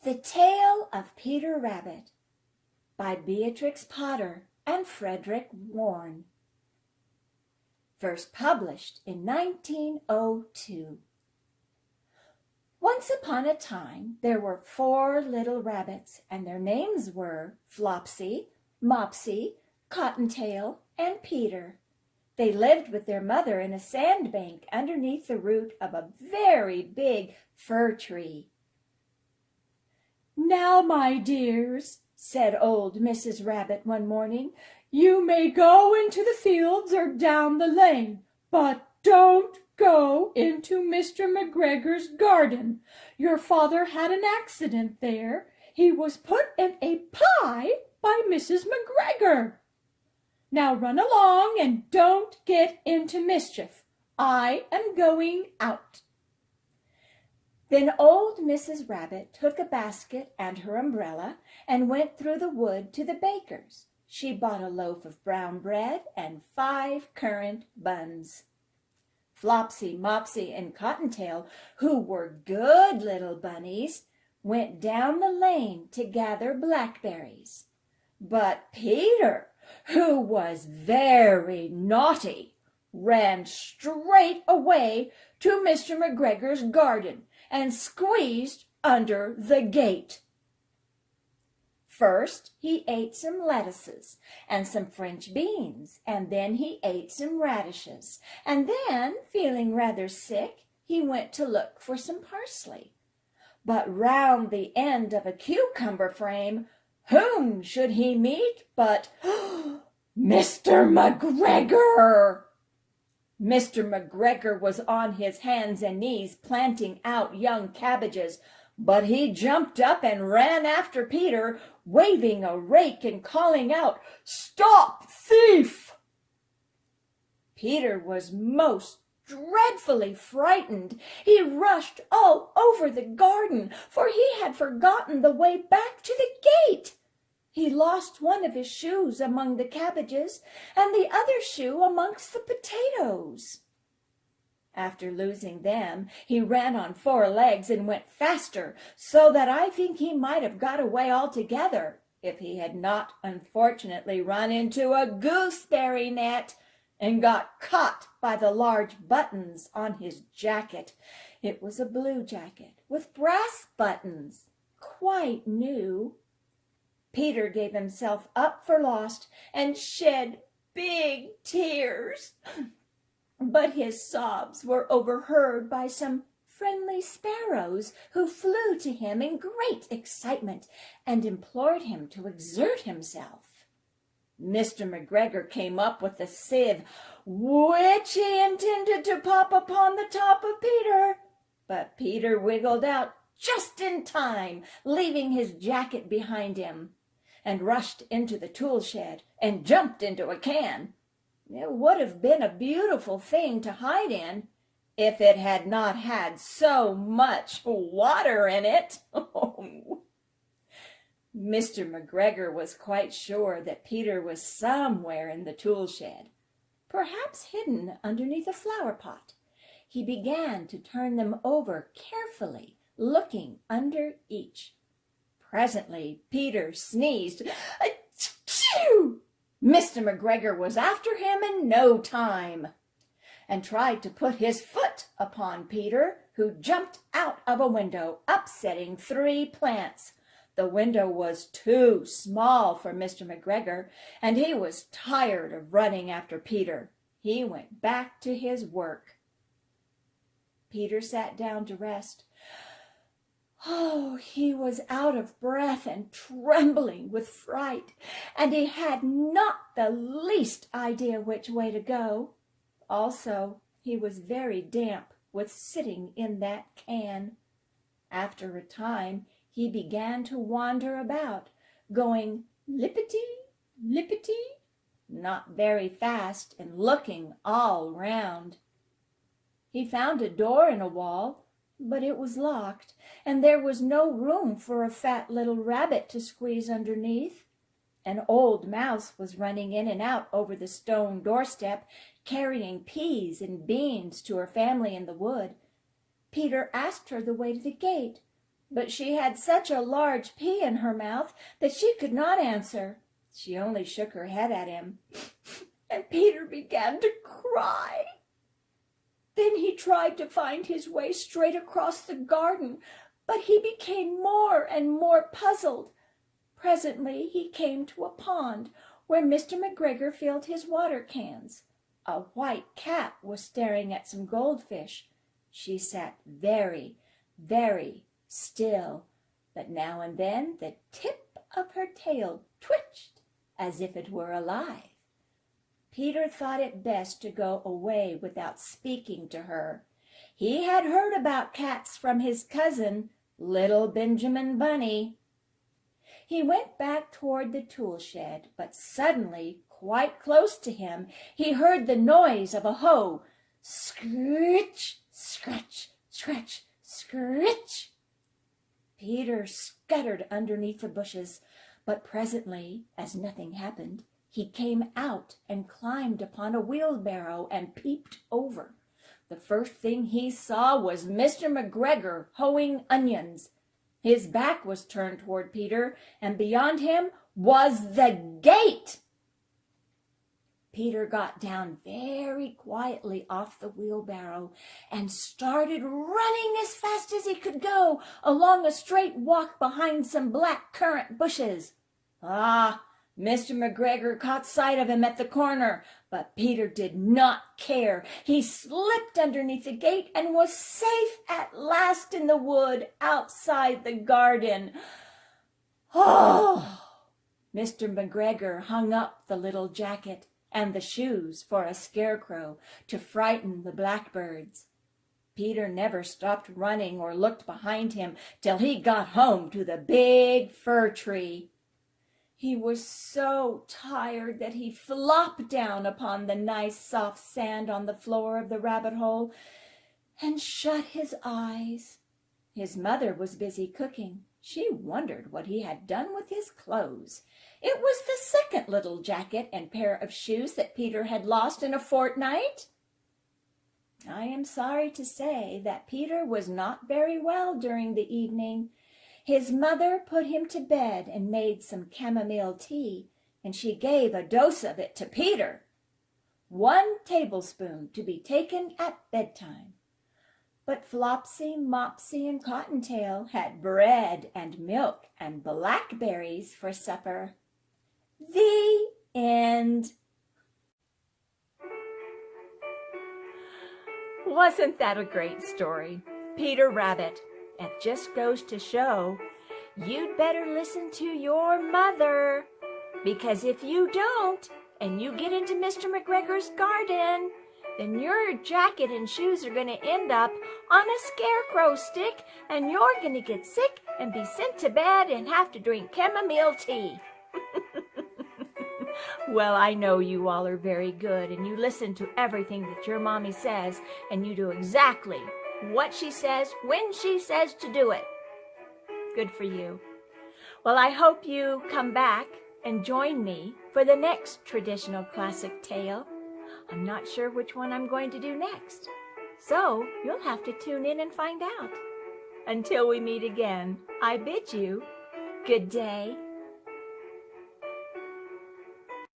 The Tale of Peter Rabbit by Beatrix Potter and Frederick Warne. First published in 1902. Once upon a time there were 4 little rabbits, and their names were Flopsy, Mopsy, Cottontail, and Peter. They lived with their mother in a sandbank underneath the root of a very big fir tree. "Now, my dears," said old Mrs. Rabbit one morning, "you may go into the fields or down the lane, but don't go into Mr. McGregor's garden. Your father had an accident there. He was put in a pie by Mrs. McGregor. Now run along and don't get into mischief. I am going out." Then old Mrs. Rabbit took a basket and her umbrella and went through the wood to the baker's. She bought a loaf of brown bread and 5 currant buns. Flopsy, Mopsy, and Cottontail, who were good little bunnies, went down the lane to gather blackberries. But Peter, who was very naughty, ran straight away to Mr. McGregor's garden and squeezed under the gate. First he ate some lettuces and some French beans, and then he ate some radishes, and then, feeling rather sick, he went to look for some parsley. But round the end of a cucumber frame, whom should he meet but Mr. McGregor! Mr. McGregor was on his hands and knees planting out young cabbages, but he jumped up and ran after Peter, waving a rake and calling out, "Stop, thief!" Peter was most dreadfully frightened. He rushed all over the garden, for he had forgotten the way back to the gate. He lost one of his shoes among the cabbages and the other shoe amongst the potatoes. After losing them, he ran on 4 legs and went faster, so that I think he might have got away altogether if he had not unfortunately run into a gooseberry net and got caught by the large buttons on his jacket. It was a blue jacket with brass buttons, quite new. Peter gave himself up for lost and shed big tears. But his sobs were overheard by some friendly sparrows who flew to him in great excitement and implored him to exert himself. Mr. McGregor came up with a sieve, which he intended to pop upon the top of Peter, but Peter wiggled out just in time, leaving his jacket behind him, and rushed into the tool shed and jumped into a can. It would have been a beautiful thing to hide in if it had not had so much water in it. Mr. McGregor was quite sure that Peter was somewhere in the tool shed, perhaps hidden underneath a flower pot. He began to turn them over carefully, looking under each. Presently Peter sneezed. Achoo! Mr. McGregor was after him in no time, and tried to put his foot upon Peter, who jumped out of a window, upsetting 3 plants. The window was too small for Mr. McGregor, and he was tired of running after Peter. He went back to his work. Peter sat down to rest. Oh, he was out of breath and trembling with fright, and he had not the least idea which way to go. Also, he was very damp with sitting in that can. After a time, he began to wander about, going lippity, lippity, not very fast, and looking all round. He found a door in a wall, but it was locked, and there was no room for a fat little rabbit to squeeze underneath. An old mouse was running in and out over the stone doorstep, carrying peas and beans to her family in the wood. Peter asked her the way to the gate, But she had such a large pea in her mouth that she could not answer. She only shook her head at him, and Peter began to cry. Then he tried to find his way straight across the garden, but he became more and more puzzled. Presently he came to a pond where Mr. McGregor filled his water cans. A white cat was staring at some goldfish. She sat very, very still, but now and then the tip of her tail twitched as if it were alive. Peter thought it best to go away without speaking to her. He had heard about cats from his cousin, little Benjamin Bunny. He went back toward the tool shed, but suddenly, quite close to him, he heard the noise of a hoe. Scritch, scratch, scratch, scritch. Peter scuttered underneath the bushes, but presently, as nothing happened, he came out and climbed upon a wheelbarrow and peeped over. The first thing he saw was Mr. McGregor hoeing onions. His back was turned toward Peter, and beyond him was the gate. Peter got down very quietly off the wheelbarrow and started running as fast as he could go along a straight walk behind some black currant bushes. Mr. McGregor caught sight of him at the corner, but Peter did not care. He slipped underneath the gate and was safe at last in the wood outside the garden. Mr. McGregor hung up the little jacket and the shoes for a scarecrow to frighten the blackbirds. Peter never stopped running or looked behind him till he got home to the big fir tree. He was so tired that he flopped down upon the nice soft sand on the floor of the rabbit hole and shut his eyes. His mother was busy cooking. She wondered what he had done with his clothes. It was the second little jacket and pair of shoes that Peter had lost in a fortnight. I am sorry to say that Peter was not very well during the evening. His mother put him to bed and made some chamomile tea, and she gave a dose of it to Peter. 1 tablespoon to be taken at bedtime. But Flopsy, Mopsy, and Cottontail had bread and milk and blackberries for supper. The end. Wasn't that a great story? Peter Rabbit. It just goes to show you'd better listen to your mother, because if you don't and you get into Mr. McGregor's garden, then your jacket and shoes are going to end up on a scarecrow stick, and you're going to get sick and be sent to bed and have to drink chamomile tea. Well, I know you all are very good, and you listen to everything that your mommy says, and you do exactly what she says when she says to do it. Good for you. Well, I hope you come back and join me for the next traditional classic tale. I'm not sure which one I'm going to do next, so you'll have to tune in and find out. Until we meet again, I bid you good day